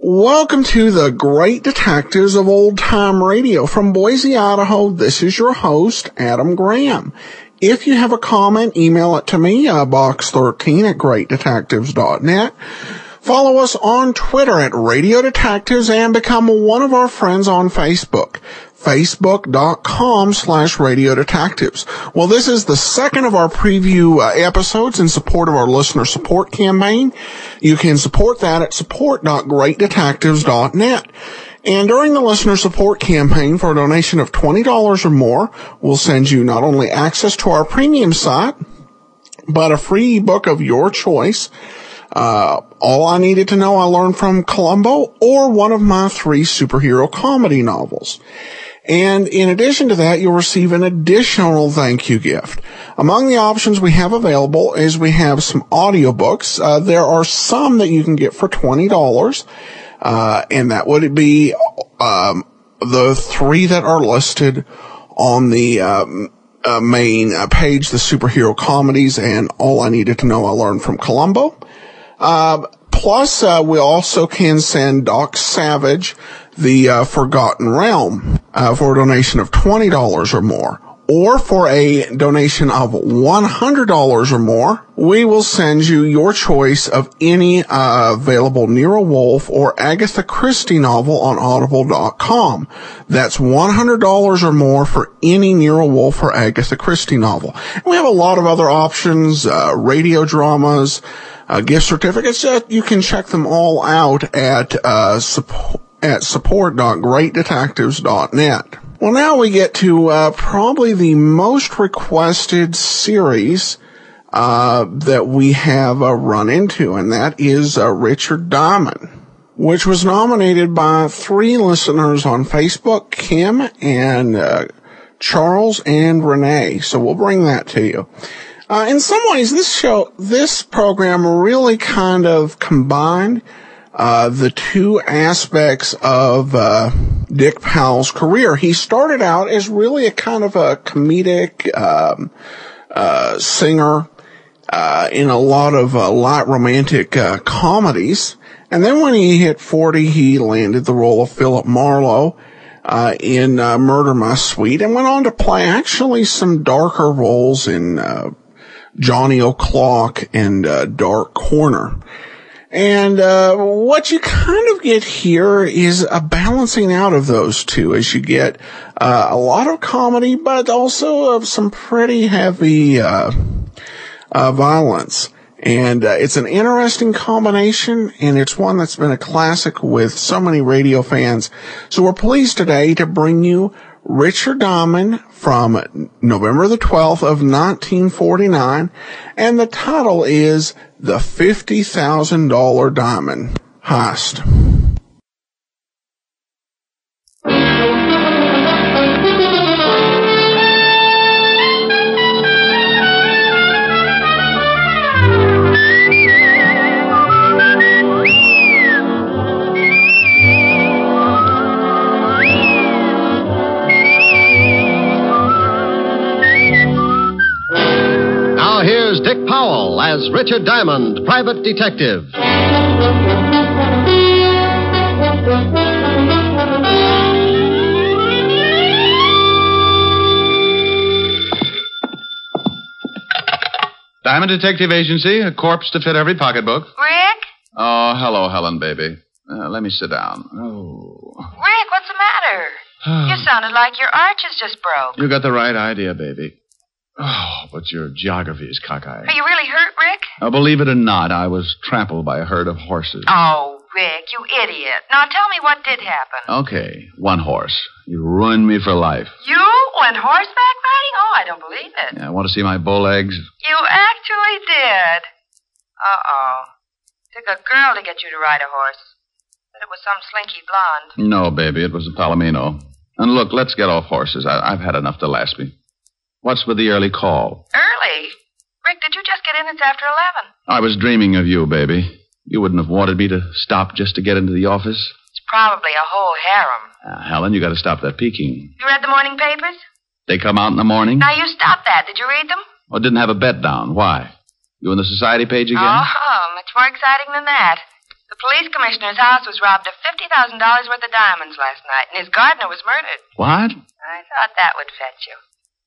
Welcome to the Great Detectives of Old Time Radio. From Boise, Idaho, this is your host, Adam Graham. If you have a comment, email it to me, box13@greatdetectives.net. Follow us on Twitter at Radio Detectives and become one of our friends on Facebook. Facebook.com/Radio Detectives. Well, this is the second of our preview episodes in support of our listener support campaign. You can support that at support.greatdetectives.net. And during the listener support campaign, for a donation of $20 or more, we'll send you not only access to our premium site, but a free ebook of your choice. All I Needed to Know I Learned from Columbo, or one of my 3 superhero comedy novels. And in addition to that, you'll receive an additional thank you gift. Among the options we have available is we have some audiobooks. There are some that you can get for $20, and that would be the 3 that are listed on the main page, the superhero comedies and All I Needed to Know I Learned from Columbo. Plus, we also can send Doc Savage, The Forgotten Realm, for a donation of $20 or more. Or for a donation of $100 or more, we will send you your choice of any available Nero Wolfe or Agatha Christie novel on Audible.com. That's $100 or more for any Nero Wolfe or Agatha Christie novel. And we have a lot of other options, radio dramas, gift certificates. You can check them all out at support.greatdetectives.net. Well, now we get to probably the most requested series that we have run into, and that is Richard Diamond, which was nominated by 3 listeners on Facebook, Kim and Charles and Renee. So we'll bring that to you. In some ways, this program really kind of combined the 2 aspects of Dick Powell's career. He started out as really a kind of a comedic singer in a lot of light romantic comedies. And then when he hit 40, he landed the role of Philip Marlowe in Murder My Sweet, and went on to play actually some darker roles in Johnny O'Clock and Dark Corner. And what you kind of get here is a balancing out of those 2, as you get a lot of comedy, but also of some pretty heavy violence. And it's an interesting combination, and it's one that's been a classic with so many radio fans. So we're pleased today to bring you Richard Diamond from November the 12th of 1949, and the title is The $50,000 Diamond Heist. Dick Powell as Richard Diamond, private detective. Diamond Detective Agency, a corpse to fit every pocketbook. Rick? Oh, hello, Helen, baby. Let me sit down. Oh. Rick, what's the matter? You sounded like your arches just broke. You got the right idea, baby. Oh, but your geography is cockeyed. Are you really hurt, Rick? Believe it or not, I was trampled by a herd of horses. Oh, Rick, you idiot. Now tell me what did happen. Okay, one horse. You ruined me for life. You went horseback riding? Oh, I don't believe it. Yeah, want to see my bull legs? You actually did. Uh-oh. Took a girl to get you to ride a horse. But it was some slinky blonde. No, baby, it was a Palomino. And look, let's get off horses. I've had enough to last me. What's with the early call? Early? Rick, did you just get in? It's after 11. I was dreaming of you, baby. You wouldn't have wanted me to stop just to get into the office? It's probably a whole harem. Helen, you got to stop that peeking. You read the morning papers? They come out in the morning? Now, you stop that. Did you read them? Oh, didn't have a bet down. Why? You on the society page again? Oh, much more exciting than that. The police commissioner's house was robbed of $50,000 worth of diamonds last night, and his gardener was murdered. What? I thought that would fetch you.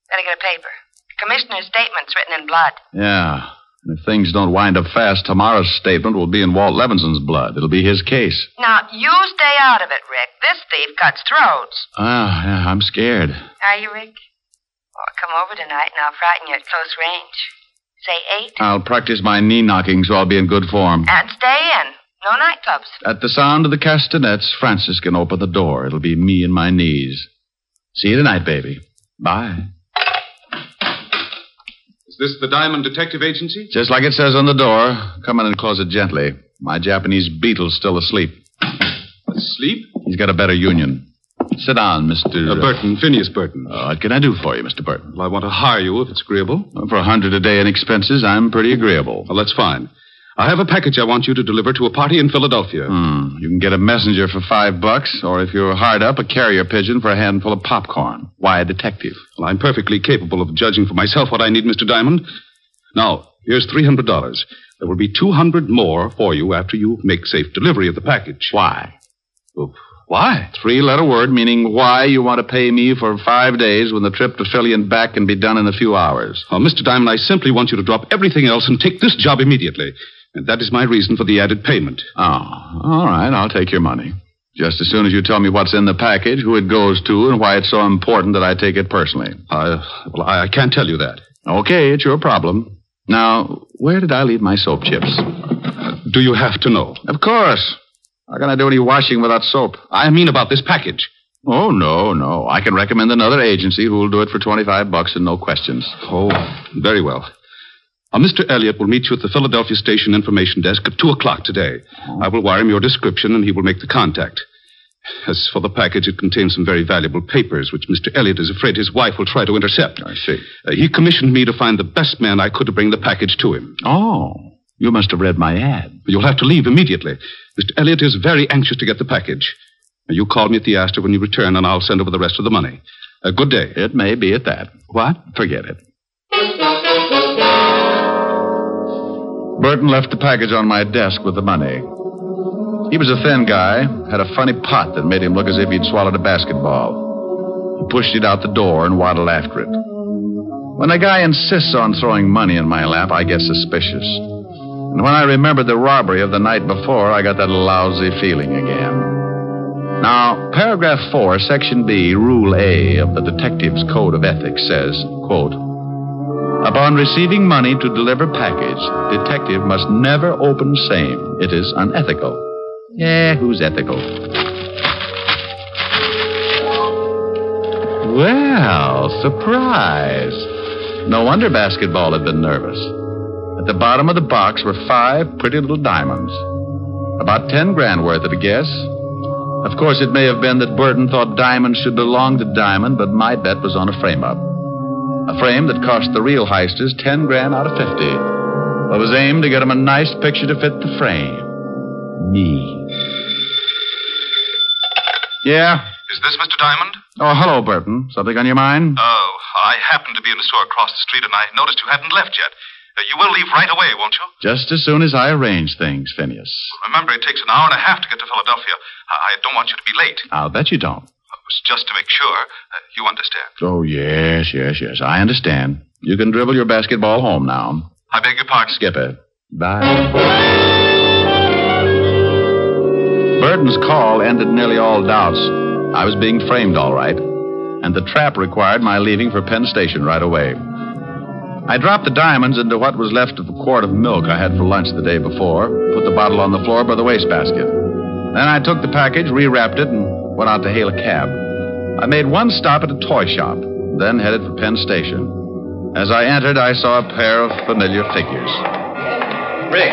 Better get a paper. The commissioner's statement's written in blood. Yeah. And if things don't wind up fast, tomorrow's statement will be in Walt Levinson's blood. It'll be his case. Now, you stay out of it, Rick. This thief cuts throats. Yeah, I'm scared. Are you, Rick? Well, come over tonight, and I'll frighten you at close range. Say 8. I'll practice my knee knocking so I'll be in good form. And stay in. No nightclubs. At the sound of the castanets, Francis can open the door. It'll be me and my knees. See you tonight, baby. Bye. Is this the Diamond Detective Agency? Just like it says on the door. Come in and close it gently. My Japanese beetle's still asleep. Asleep? He's got a better union. Sit down, Mr. Burton, Phineas Burton. What can I do for you, Mr. Burton? Well, I want to hire you if it's agreeable. For $100 a day in expenses, I'm pretty agreeable. Well, that's fine. I have a package I want you to deliver to a party in Philadelphia. You can get a messenger for $5, or if you're hard up, a carrier pigeon for a handful of popcorn. Why a detective? Well, I'm perfectly capable of judging for myself what I need, Mr. Diamond. Now, here's $300. There will be $200 more for you after you make safe delivery of the package. Why? Why? 3-letter word meaning why you want to pay me for 5 days when the trip to Philly and back can be done in a few hours. Oh, Mr. Diamond, I simply want you to drop everything else and take this job immediately. And that is my reason for the added payment. Oh, all right. I'll take your money. Just as soon as you tell me what's in the package, who it goes to, and why it's so important that I take it personally. I can't tell you that. Okay, it's your problem. Now, where did I leave my soap chips? Do you have to know? Of course. How can I do any washing without soap? I mean about this package. Oh, no. I can recommend another agency who will do it for $25 and no questions. Oh, very well. Mr. Elliott will meet you at the Philadelphia Station Information Desk at 2 o'clock today. I will wire him your description, and he will make the contact. As for the package, it contains some very valuable papers, which Mr. Elliott is afraid his wife will try to intercept. I see. He commissioned me to find the best man I could to bring the package to him. Oh, you must have read my ad. You'll have to leave immediately. Mr. Elliott is very anxious to get the package. You call me at the Astor when you return, and I'll send over the rest of the money. Good day. It may be at that. What? Forget it. Burton left the package on my desk with the money. He was a thin guy, had a funny pot that made him look as if he'd swallowed a basketball. He pushed it out the door and waddled after it. When a guy insists on throwing money in my lap, I get suspicious. And when I remembered the robbery of the night before, I got that lousy feeling again. Now, paragraph 4, section B, rule A of the Detective's Code of Ethics says, quote, upon receiving money to deliver package, detective must never open same. It is unethical. Yeah, who's ethical? Well, surprise. No wonder basketball had been nervous. At the bottom of the box were 5 pretty little diamonds. About 10 grand worth at a guess. Of course, it may have been that Burton thought diamonds should belong to Diamond, but my bet was on a frame-up. A frame that cost the real heisters 10 grand out of 50. It was aimed to get him a nice picture to fit the frame. Me. Yeah? Is this Mr. Diamond? Oh, hello, Burton. Something on your mind? Oh, I happened to be in the store across the street, and I noticed you hadn't left yet. You will leave right away, won't you? Just as soon as I arrange things, Phineas. Remember, it takes an hour and a half to get to Philadelphia. I don't want you to be late. I'll bet you don't. It was just to make sure. You understand. Oh, yes. I understand. You can dribble your basketball home now. I beg your pardon? Skip it. Bye. Burton's call ended nearly all doubts. I was being framed all right, and the trap required my leaving for Penn Station right away. I dropped the diamonds into what was left of a quart of milk I had for lunch the day before, put the bottle on the floor by the wastebasket. Then I took the package, rewrapped it, and went out to hail a cab. I made one stop at a toy shop, then headed for Penn Station. As I entered, I saw a pair of familiar figures. Rick,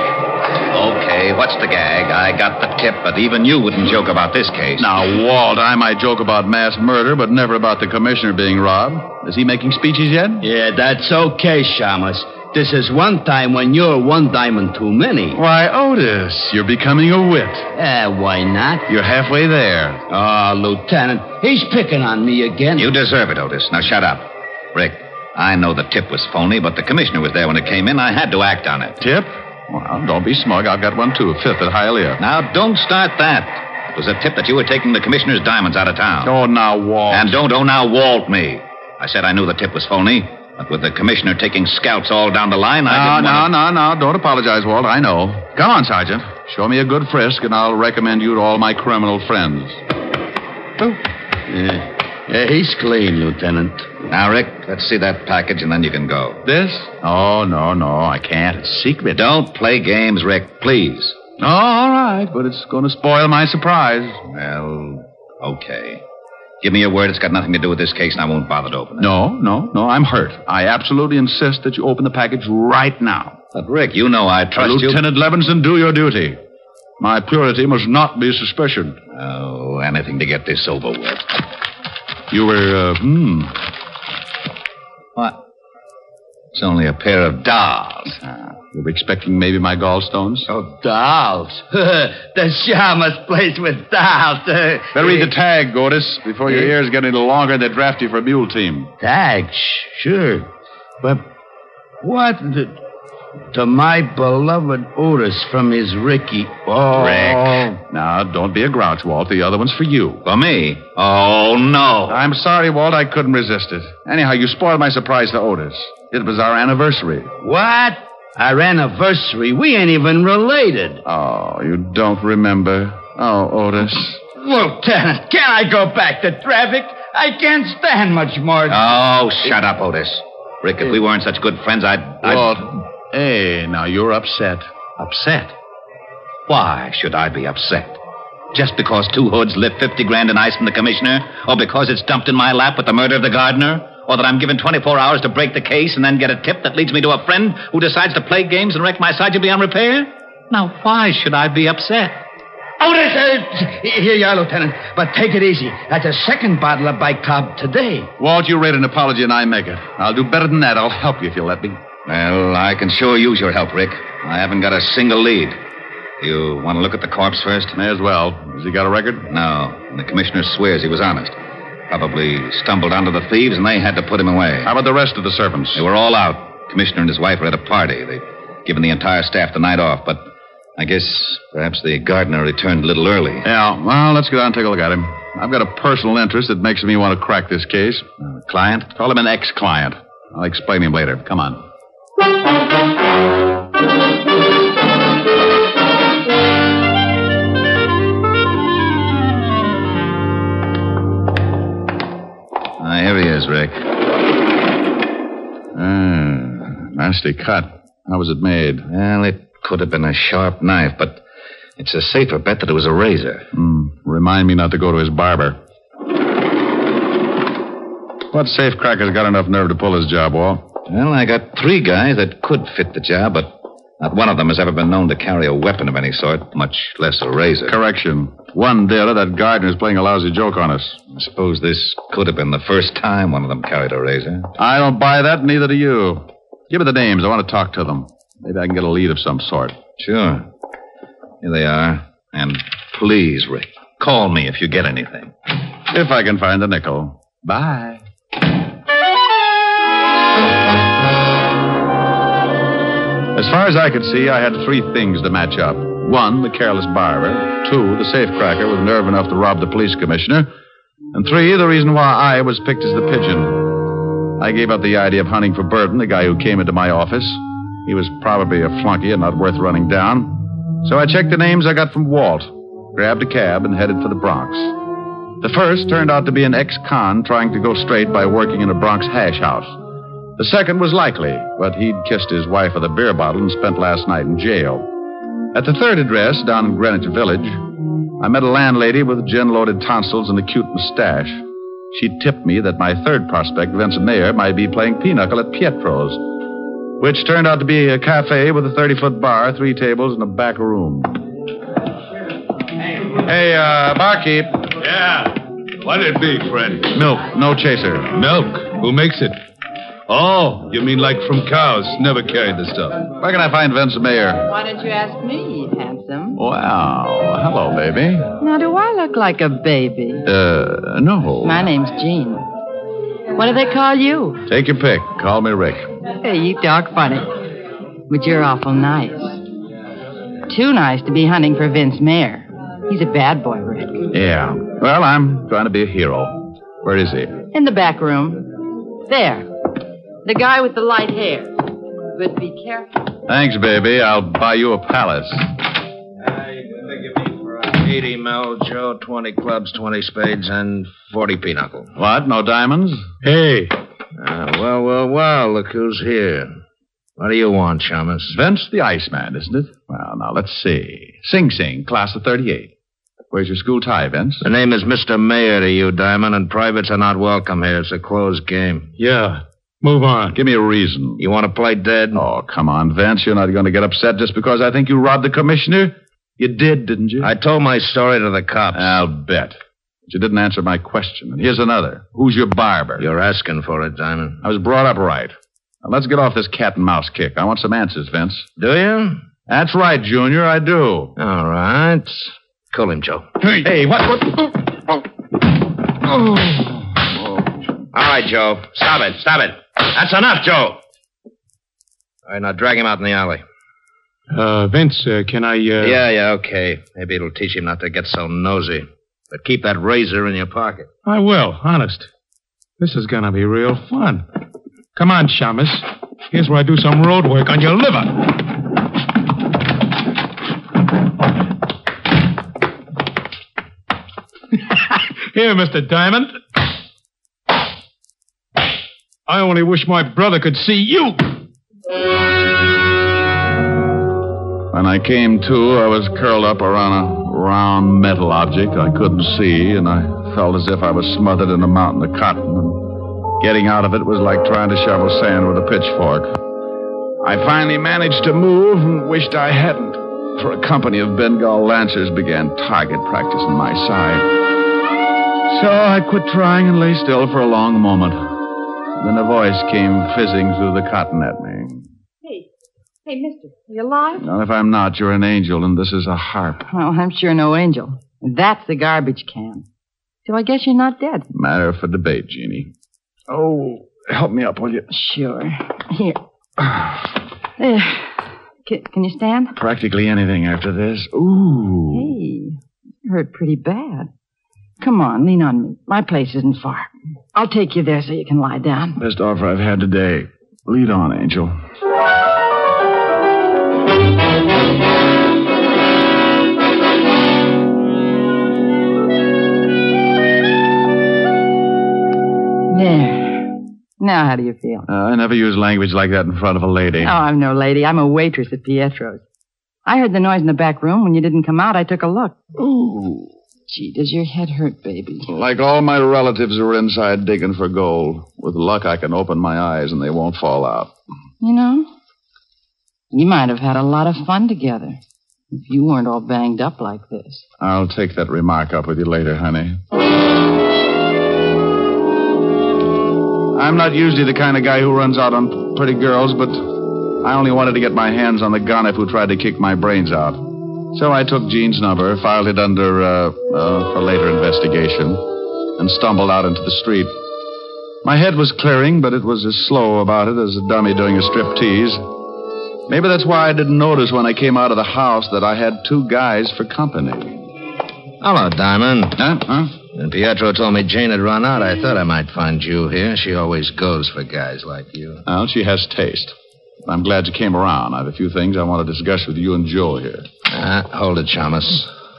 Okay, what's the gag? I got the tip, but even you wouldn't joke about this case. Now, Walt, I might joke about mass murder, but never about the commissioner being robbed. Is he making speeches yet? Yeah, that's okay, Shamus. This is one time when you're one diamond too many. Why, Otis, you're becoming a wit. Why not? You're halfway there. Oh, Lieutenant, he's picking on me again. You deserve it, Otis. Now shut up. Rick, I know the tip was phony, but the commissioner was there when it came in. I had to act on it. Tip? Well, don't be smug. I've got one, too. Fifth at Hialeah. Now, don't start that. It was a tip that you were taking the commissioner's diamonds out of town. Oh, now, Walt. And don't now Walt me. I said I knew the tip was phony, but with the commissioner taking scouts all down the line, I didn't want to... No. Don't apologize, Walt. I know. Come on, Sergeant. Show me a good frisk, and I'll recommend you to all my criminal friends. Yeah, he's clean, Lieutenant. Now, Rick, let's see that package, and then you can go. This? Oh, no, I can't. It's secret. Don't play games, Rick, please. Oh, all right, but it's going to spoil my surprise. Well, okay. Give me your word it's got nothing to do with this case, and I won't bother to open it. No, I'm hurt. I absolutely insist that you open the package right now. But, Rick, you know I trust you. Lieutenant Levinson, do your duty. My purity must not be suspicioned. Oh, anything to get this over with. You were, What? It's only a pair of dolls. You were expecting maybe my gallstones? Oh, dolls. The Shamus place with dolls. Better read the tag, Otis, before your ears get any longer and they draft you for a mule team. Tag? Sure. But what... To my beloved Otis from his Ricky. Oh. Rick. Now, don't be a grouch, Walt. The other one's for you. For me? Oh, no. I'm sorry, Walt. I couldn't resist it. Anyhow, you spoiled my surprise to Otis. It was our anniversary. What? Our anniversary? We ain't even related. Oh, you don't remember. Oh, Otis. Lieutenant, can I go back to traffic? I can't stand much more. Oh, shut up, Otis. Rick, if we weren't such good friends, Walt. Hey, now you're upset. Upset? Why should I be upset? Just because two hoods lift 50 grand in ice from the commissioner? Or because it's dumped in my lap with the murder of the gardener? Or that I'm given 24 hours to break the case and then get a tip that leads me to a friend who decides to play games and wreck my Sergeant beyond repair? Now, why should I be upset? Otis, here you are, Lieutenant. But take it easy. That's a second bottle of bicob today. Walt, you rate an apology and I make it. I'll do better than that. I'll help you if you'll let me. Well, I can sure use your help, Rick. I haven't got a single lead. You want to look at the corpse first? May as well. Has he got a record? No. And the commissioner swears he was honest. Probably stumbled onto the thieves and they had to put him away. How about the rest of the servants? They were all out. Commissioner and his wife were at a party. They'd given the entire staff the night off, but I guess perhaps the gardener returned a little early. Yeah, well, let's go down and take a look at him. I've got a personal interest that makes me want to crack this case. Client? Call him an ex-client. I'll explain him later. Come on. Here he is, Rick. Nasty cut. How was it made? Well, it could have been a sharp knife, but it's a safer bet that it was a razor. Remind me not to go to his barber. What safecracker's got enough nerve to pull his job, Walt? Well, I got 3 guys that could fit the job, but not one of them has ever been known to carry a weapon of any sort, much less a razor. Correction. One dealer, that gardener's playing a lousy joke on us. I suppose this could have been the first time one of them carried a razor. I don't buy that, neither do you. Give me the names. I want to talk to them. Maybe I can get a lead of some sort. Sure. Here they are. And please, Rick, call me if you get anything. If I can find the nickel. Bye. As far as I could see, I had 3 things to match up. 1, the careless barber. 2, the safecracker with nerve enough to rob the police commissioner. And 3, the reason why I was picked as the pigeon. I gave up the idea of hunting for Burton, the guy who came into my office. He was probably a flunky and not worth running down. So I checked the names I got from Walt, grabbed a cab, and headed for the Bronx. The first turned out to be an ex-con trying to go straight by working in a Bronx hash house. The second was likely, but he'd kissed his wife with a beer bottle and spent last night in jail. At the third address, down in Greenwich Village, I met a landlady with gin-loaded tonsils and a cute mustache. She tipped me that my third prospect, Vincent Mayer, might be playing pinochle at Pietro's. which turned out to be a cafe with a 30-foot bar, 3 tables, and a back room. Hey, barkeep. Yeah. What'd it be, friend? Milk, no chaser. Milk? Who makes it? Oh, you mean like from cows? Never carried the stuff. Where can I find Vince Mayer? Why don't you ask me, handsome? Wow. Hello, baby. Now, do I look like a baby? No. My name's Jean. What do they call you? Take your pick. Call me Rick. Hey, you talk funny. But you're awful nice. Too nice to be hunting for Vince Mayer. He's a bad boy, Rick. Yeah. Well, I'm trying to be a hero. Where is he? In the back room. There. The guy with the light hair. But be careful. Thanks, baby. I'll buy you a palace. You can figure me for 80 mil, Joe, 20 clubs, 20 spades, and 40 pinochle. What? No diamonds? Hey. Well, look who's here. What do you want, Shamus? Vince the Iceman, isn't it? Well, now, let's see. Sing Sing, class of 38. Where's your school tie, Vince? The name is Mr. Mayor to you, Diamond, and privates are not welcome here. It's a closed game. Yeah. Move on. Give me a reason. You want to play dead? Oh, come on, Vince. You're not going to get upset just because I think you robbed the commissioner? You did, didn't you? I told my story to the cops. I'll bet. But you didn't answer my question. And here's another. Who's your barber? You're asking for it, Diamond. I was brought up right. Now, let's get off this cat and mouse kick. I want some answers, Vince. Do you? That's right, Junior. I do. All right. Call him, Joe. Hey, what? All right, Joe. Stop it. That's enough, Joe. All right, now drag him out in the alley. Vince, can I, Yeah, okay. Maybe it'll teach him not to get so nosy. But keep that razor in your pocket. I will, honest. This is gonna be real fun. Come on, Shamus. Here's where I do some road work on your liver. Here, Mr. Diamond. I only wish my brother could see you. When I came to, I was curled up around a round metal object I couldn't see, and I felt as if I was smothered in a mountain of cotton. And getting out of it was like trying to shovel sand with a pitchfork. I finally managed to move and wished I hadn't, for a company of Bengal Lancers began target practice on my side. So I quit trying and lay still for a long moment. Then a voice came fizzing through the cotton at me. Hey, mister, are you alive? Well, if I'm not, you're an angel, and this is a harp. Well, I'm sure no angel. That's the garbage can. So I guess you're not dead. Matter for debate, Jeannie. Oh, help me up, will you? Sure. Here. There. Can you stand? Practically anything after this. Ooh. Hey, you hurt pretty bad. Come on, lean on me. My place isn't far. I'll take you there so you can lie down. Best offer I've had today. Lead on, Angel. There. Now how do you feel? I never use language like that in front of a lady. Oh, I'm no lady. I'm a waitress at Pietro's. I heard the noise in the back room. When you didn't come out, I took a look. Ooh. Gee, does your head hurt, baby? Like all my relatives who are inside digging for gold. With luck, I can open my eyes and they won't fall out. You know, we might have had a lot of fun together if you weren't all banged up like this. I'll take that remark up with you later, honey. I'm not usually the kind of guy who runs out on pretty girls, but I only wanted to get my hands on the gonif who tried to kick my brains out. So I took Jean's number, filed it under, for later investigation, and stumbled out into the street. My head was clearing, but it was as slow about it as a dummy doing a striptease. Maybe that's why I didn't notice when I came out of the house that I had 2 guys for company. Hello, Diamond. Huh? When Pietro told me Jane had run out, I thought I might find you here. She always goes for guys like you. Well, she has taste. I'm glad you came around. I have a few things I want to discuss with you and Joe here. Hold it, Chalmers.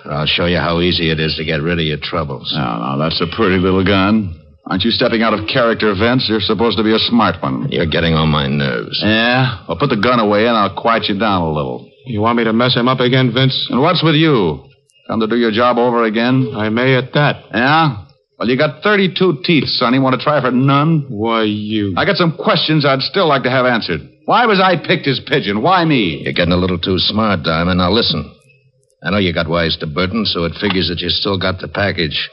I'll show you how easy it is to get rid of your troubles. Now, that's a pretty little gun. Aren't you stepping out of character, Vince? You're supposed to be a smart one. You're getting on my nerves. Yeah? Well, put the gun away and I'll quiet you down a little. You want me to mess him up again, Vince? And what's with you? Come to do your job over again? I may at that. Yeah? Well, you got 32 teeth, son. You want to try for none? Why, you... I got some questions I'd still like to have answered. Why was I picked as pigeon? Why me? You're getting a little too smart, Diamond. Now listen. I know you got wise to Burton, so it figures that you still got the package.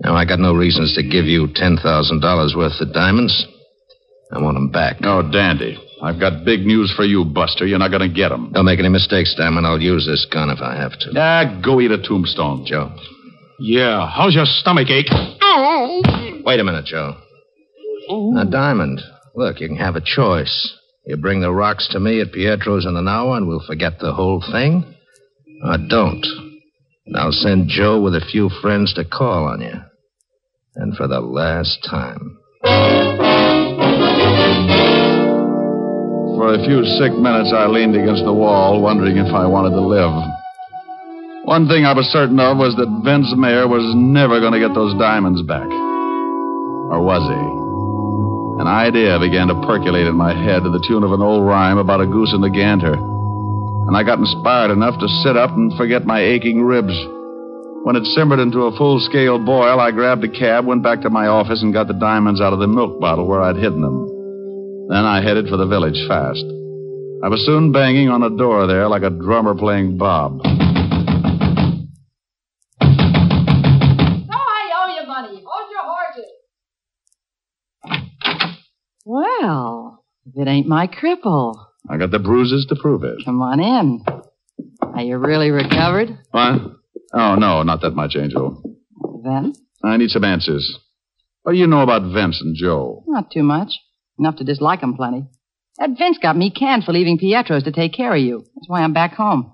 Now, I got no reasons to give you $10,000 worth of diamonds. I want them back. Oh, dandy. I've got big news for you, Buster. You're not going to get them. Don't make any mistakes, Diamond. I'll use this gun if I have to. Ah, go eat a tombstone. Joe. Yeah, how's your stomach ache? Wait a minute, Joe. Now, Diamond, look, you can have a choice. You bring the rocks to me at Pietro's in an hour and we'll forget the whole thing. Or don't. And I'll send Joe with a few friends to call on you. And for the last time. For a few sick minutes, I leaned against the wall, wondering if I wanted to live. One thing I was certain of was that Vince Mayer was never going to get those diamonds back. Or was he? An idea began to percolate in my head to the tune of an old rhyme about a goose and a gander. And I got inspired enough to sit up and forget my aching ribs. When it simmered into a full-scale boil, I grabbed a cab, went back to my office, and got the diamonds out of the milk bottle where I'd hidden them. Then I headed for the village fast. I was soon banging on a door there like a drummer playing Bob. So I owe you money. Hold your horses. Well, if it ain't my cripple. I got the bruises to prove it. Come on in. Are you really recovered? What? Oh, no, not that much, Angel. Then? I need some answers. What do you know about Vince and Joe? Not too much. Enough to dislike him plenty. That Vince got me canned for leaving Pietro's to take care of you. That's why I'm back home.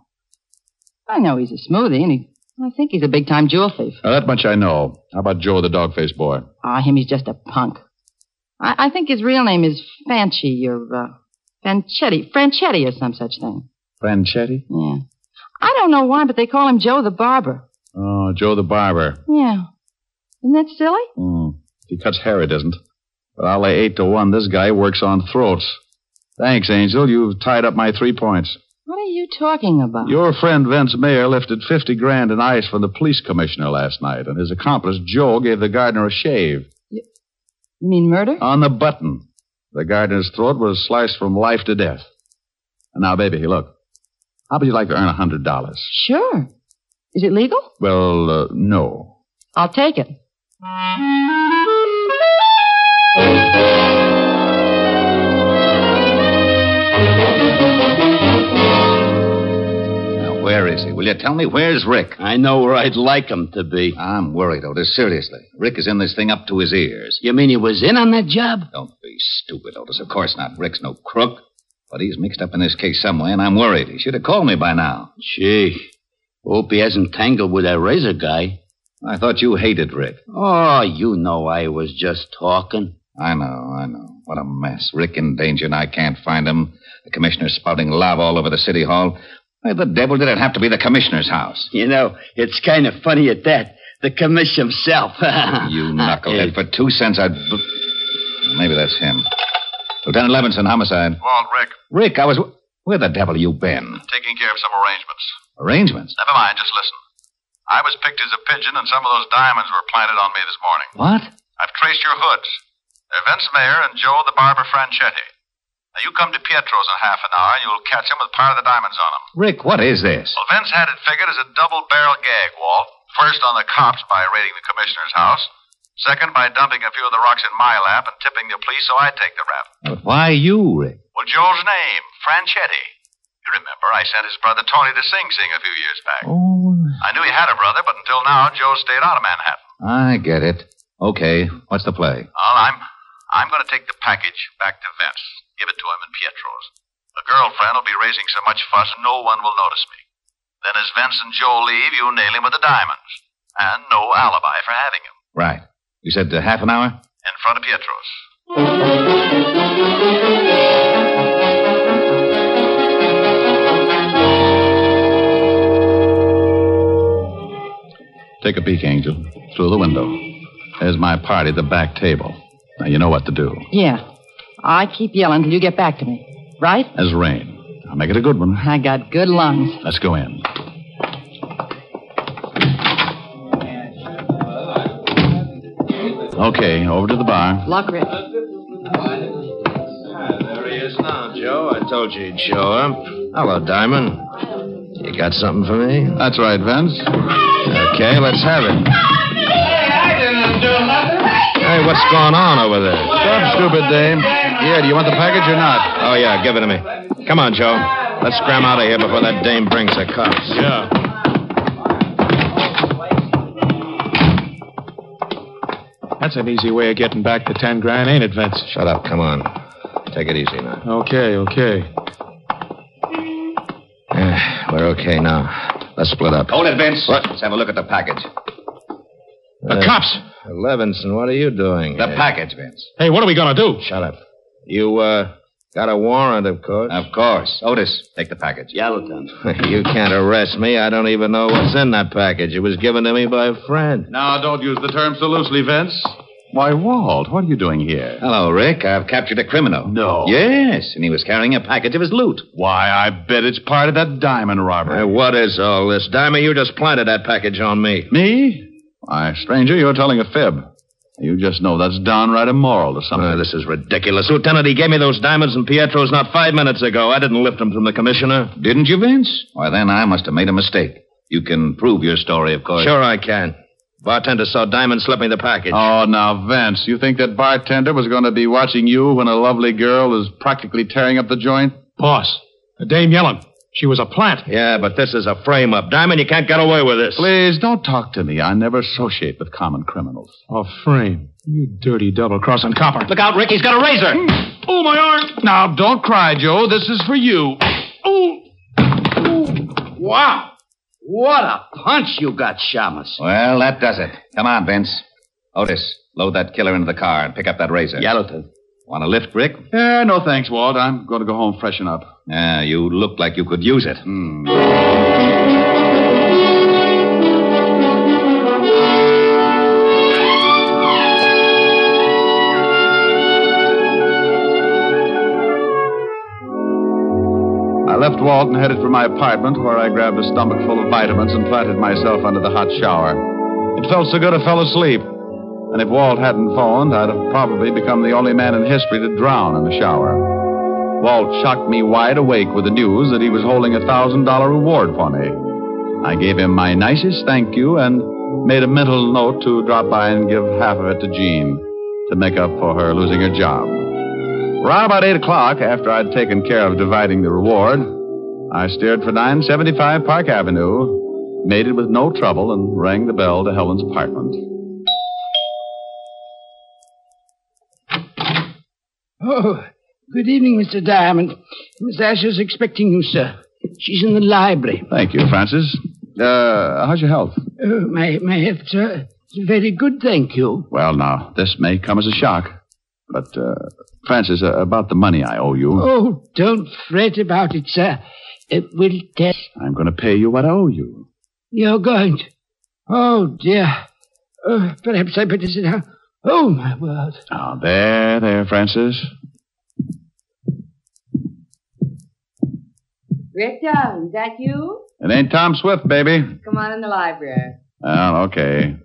I know he's a smoothie, and I think he's a big-time jewel thief. That much I know. How about Joe, the dog-faced boy? Him, he's just a punk. I think his real name is Fanchi or Franchetti or some such thing. Franchetti? Yeah. I don't know why, but they call him Joe the Barber. Oh, Joe the Barber. Yeah. Isn't that silly? He cuts hair, it isn't. But I'll lay 8-1 this guy works on throats. Thanks, Angel. You've tied up my 3 points. What are you talking about? Your friend Vince Mayer lifted $50,000 in ice from the police commissioner last night, and his accomplice, Joe, gave the gardener a shave. You mean murder? On the button. The gardener's throat was sliced from life to death. And now, baby, look. How would you like to earn $100? Sure. Is it legal? Well, no. I'll take it. Now, where is he? Will you tell me where's Rick? I know where I'd like him to be. I'm worried, Otis. Seriously. Rick is in this thing up to his ears. You mean he was in on that job? Don't be stupid, Otis. Of course not. Rick's no crook. But he's mixed up in this case some way, and I'm worried. He should have called me by now. Gee. Hope he hasn't tangled with that razor guy. I thought you hated Rick. Oh, you know I was just talking. I know. What a mess. Rick in danger, and I can't find him. The commissioner's spouting lava all over the city hall. Why the devil did it have to be the commissioner's house? You know, it's kind of funny at that. The commissioner himself. You knucklehead. For 2 cents, I'd... Maybe that's him. Lieutenant Levinson, homicide. Walt, Rick. Rick, where the devil you been? Taking care of some arrangements. Arrangements? Never mind, just listen. I was picked as a pigeon, and some of those diamonds were planted on me this morning. What? I've traced your hoods. They're Vince Mayer and Joe the Barber Franchetti. Now, you come to Pietro's in half an hour, and you'll catch him with part of the diamonds on him. Rick, what is this? Well, Vince had it figured as a double-barrel gag, Walt. First on the cops by raiding the commissioner's house. Second, by dumping a few of the rocks in my lap and tipping the police so I'd take the rap. But why you, Rick? Well, Joe's name, Franchetti. You remember, I sent his brother Tony to Sing Sing a few years back. Oh. I knew he had a brother, but until now, Joe stayed out of Manhattan. I get it. Okay, what's the play? Well, I'm going to take the package back to Vince. Give it to him in Pietro's. The girlfriend will be raising so much fuss, no one will notice me. Then as Vince and Joe leave, you nail him with the diamonds. And no alibi for having him. Right. You said half an hour? In front of Pietro's. Take a peek, Angel. Through the window. There's my party at the back table. Now, you know what to do. Yeah. I keep yelling till you get back to me. Right? As rain. I'll make it a good one. I got good lungs. Let's go in. Okay, over to the bar. Luck, Rick. There he is now, Joe. told you he'd show up. Hello, Diamond. You got something for me? That's right, Vince. Okay, let's have it. I didn't do nothing. Hey, what's going on over there? Stop, stupid dame. Yeah, do you want the package or not? Oh, yeah, give it to me. Come on, Joe. Let's scram out of here before that dame brings the cops. Yeah. That's an easy way of getting back the 10 grand, ain't it, Vince? Shut up. Come on. Take it easy now. Okay. We're okay now. Let's split up. Hold it, Vince. What? Let's have a look at the package. The cops! Levinson, what are you doing The here? package, Vince. Hey, what are we going to do? Shut up. You, got a warrant, of course. Of course. Otis, take the package. Yeah, Lieutenant. You can't arrest me. I don't even know what's in that package. It was given to me by a friend. Now, don't use the term so loosely, Vince. Why, Walt, what are you doing here? Hello, Rick. I've captured a criminal. No. Yes, and he was carrying a package of his loot. Why, I bet it's part of that diamond robbery. Hey, what is all this? Diamond, you just planted that package on me. Me? Why, stranger, you're telling a fib. You just know that's downright immoral to something. This is ridiculous. Lieutenant, he gave me those diamonds and Pietro's not 5 minutes ago. I didn't lift them from the commissioner. Didn't you, Vince? Why, then I must have made a mistake. You can prove your story, of course. Sure I can. Bartender saw Diamond slip me the package. Oh, now, Vince, you think that bartender was going to be watching you when a lovely girl is practically tearing up the joint? Boss, the dame yelling. She was a plant. Yeah, but this is a frame-up. Diamond, you can't get away with this. Please, don't talk to me. I never associate with common criminals. A frame. You dirty double-crossing copper. Look out, Rick. He's got a razor. Oh, my arm. Now, don't cry, Joe. This is for you. Oh. Wow. What a punch you got, Shamus. Well, that does it. Come on, Vince. Otis, load that killer into the car and pick up that razor. Yeah, Lieutenant. Want a lift, Rick? No thanks, Walt. I'm going to go home freshen up. You look like you could use it. I left Walt and headed for my apartment, where I grabbed a stomach full of vitamins and planted myself under the hot shower. It felt so good I fell asleep. And if Walt hadn't phoned, I'd have probably become the only man in history to drown in the shower. Walt shocked me wide awake with the news that he was holding a $1,000 reward for me. I gave him my nicest thank you and made a mental note to drop by and give half of it to Jean to make up for her losing her job. Around about 8 o'clock, after I'd taken care of dividing the reward, I steered for 975 Park Avenue, made it with no trouble, and rang the bell to Helen's apartment. Oh, good evening, Mr. Diamond. Miss Asher's expecting you, sir. She's in the library. Thank you, Francis. How's your health? My health, sir, is very good, thank you. Well, now, this may come as a shock. But, Francis, about the money I owe you. Oh, don't fret about it, sir. We'll tell. I'm going to pay you what I owe you. You're going to? Oh, dear. Perhaps I better sit down. Oh, my word. Oh, there, Francis. Victor, is that you? It ain't Tom Swift, baby. Come on in the library. Oh, okay.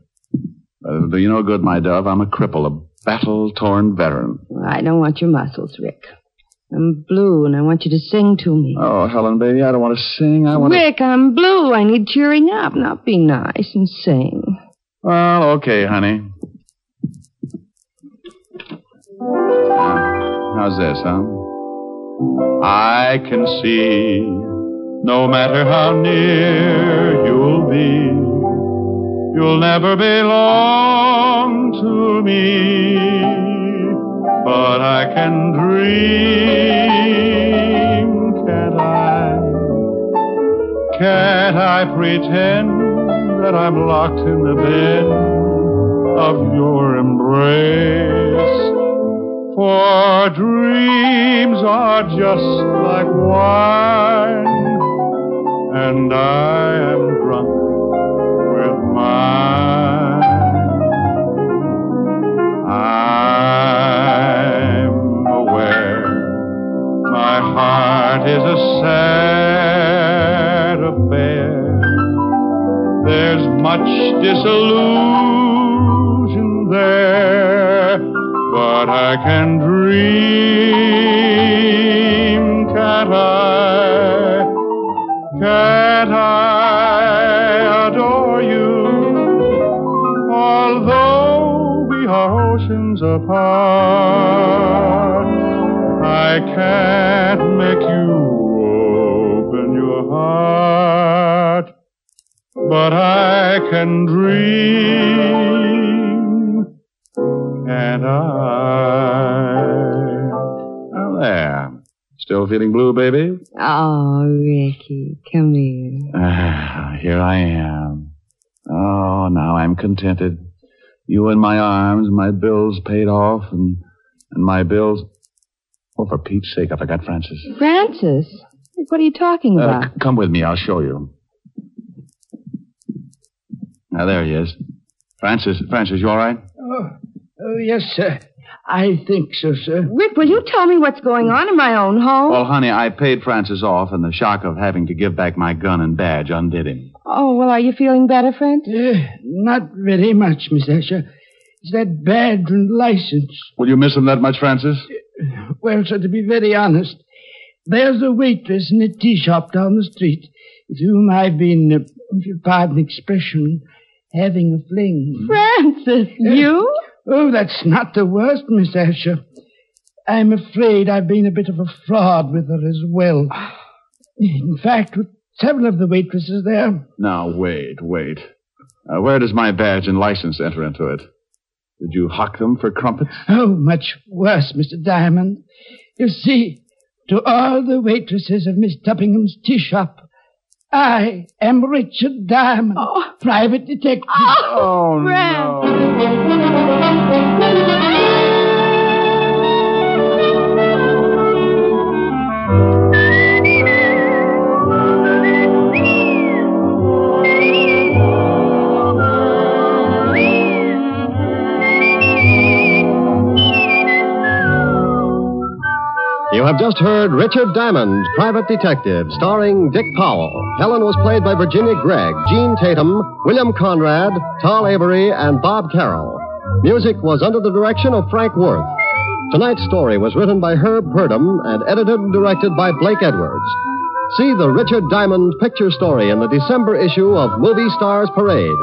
Do you know good, my dove? I'm a cripple, a battle-torn veteran. Well, I don't want your muscles, Rick. I'm blue, and I want you to sing to me. Oh, Helen, baby, I don't want to sing. I want Rick, I'm blue. I need cheering up. Now be nice and sing. Well, okay, honey. How's this, huh? I can see, no matter how near you'll be, you'll never belong to me. But I can dream, can't I? Can't I pretend that I'm locked in the bed of your embrace? For dreams are just like wine, and I am drunk with mine. I'm aware my heart is a sad affair. There's much disillusion there, but I can dream, can Can't I adore you? Although we are oceans apart, I can't make you open your heart, but I can dream, and Well, there. Still feeling blue, baby? Oh, Ricky, come here. Here I am. Oh, now I'm contented. You in my arms, my bills paid off, and my bills... Oh, for Pete's sake, I forgot Francis. Francis? What are you talking about? Come with me, I'll show you. Now, there he is. Francis, you all right? Oh, yes, sir. I think so, sir. Rick, will you tell me what's going on in my own home? Well, honey, I paid Francis off, and the shock of having to give back my gun and badge undid him. Oh, well, are you feeling better, Francis? Not very much, Miss Asher. It's that badge and license. Will you miss him that much, Francis? Well, sir, to be very honest, there's a waitress in a tea shop down the street with whom I've been, if you pardon the expression, having a fling. Francis, you? Oh, that's not the worst, Miss Asher. I'm afraid I've been a bit of a fraud with her as well. In fact, with several of the waitresses there. Now, wait. Where does my badge and license enter into it? Did you hock them for crumpets? Oh, much worse, Mr. Diamond. You see, to all the waitresses of Miss Tuppingham's tea shop, I am Richard Diamond, private detective. Oh, no. You have just heard Richard Diamond, Private Detective, starring Dick Powell. Helen was played by Virginia Gregg, Gene Tatum, William Conrad, Tal Avery, and Bob Carroll. Music was under the direction of Frank Worth. Tonight's story was written by Herb Purdom and edited and directed by Blake Edwards. See the Richard Diamond picture story in the December issue of Movie Stars Parade.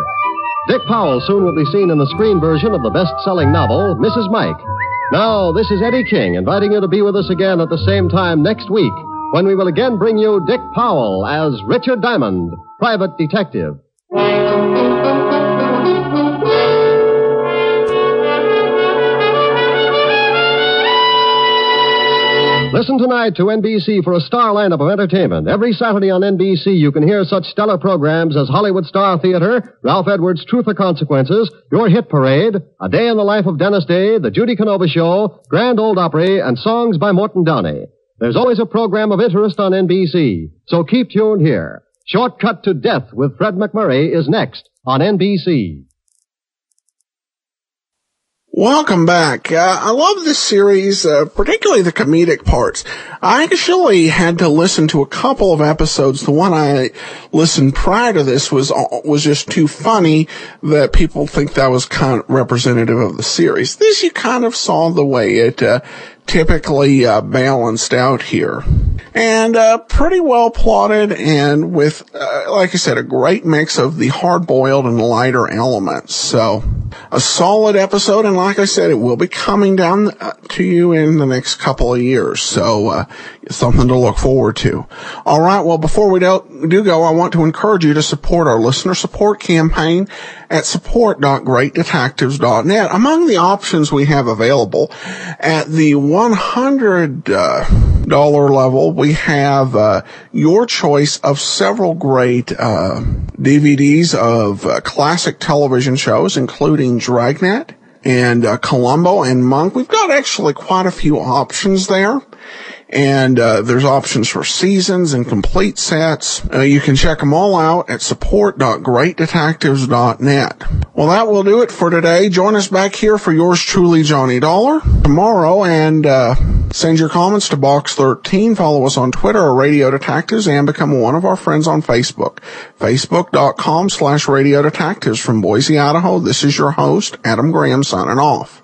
Dick Powell soon will be seen in the screen version of the best-selling novel, Mrs. Mike. Now, this is Eddie King inviting you to be with us again at the same time next week when we will again bring you Dick Powell as Richard Diamond, Private Detective. Listen tonight to NBC for a star lineup of entertainment. Every Saturday on NBC, you can hear such stellar programs as Hollywood Star Theater, Ralph Edwards' Truth or Consequences, Your Hit Parade, A Day in the Life of Dennis Day, The Judy Canova Show, Grand Ole Opry, and songs by Morton Downey. There's always a program of interest on NBC, so keep tuned here. Shortcut to Death with Fred McMurray is next on NBC. Welcome back. I love this series, particularly the comedic parts. I actually had to listen to a couple of episodes. The one I listened prior to this was just too funny that people think that was kind of representative of the series. This you kind of saw the way it typically balanced out here. And pretty well plotted and with, like I said, a great mix of the hard-boiled and lighter elements. So, a solid episode, and like I said, it will be coming down to you in the next couple of years. So, something to look forward to. All right, well, before we do go, I want to encourage you to support our listener support campaign at support.greatdetectives.net. Among the options we have available, at the $100 level, we have your choice of several great DVDs of classic television shows, including Dragnet and Columbo and Monk. We've got actually quite a few options there. And there's options for seasons and complete sets. You can check them all out at support.greatdetectives.net. Well, that will do it for today. Join us back here for yours truly, Johnny Dollar, tomorrow, and send your comments to Box 13. Follow us on Twitter or Radio Detectives, and become one of our friends on Facebook. Facebook.com/Radio Detectives. From Boise, Idaho, this is your host, Adam Graham, signing off.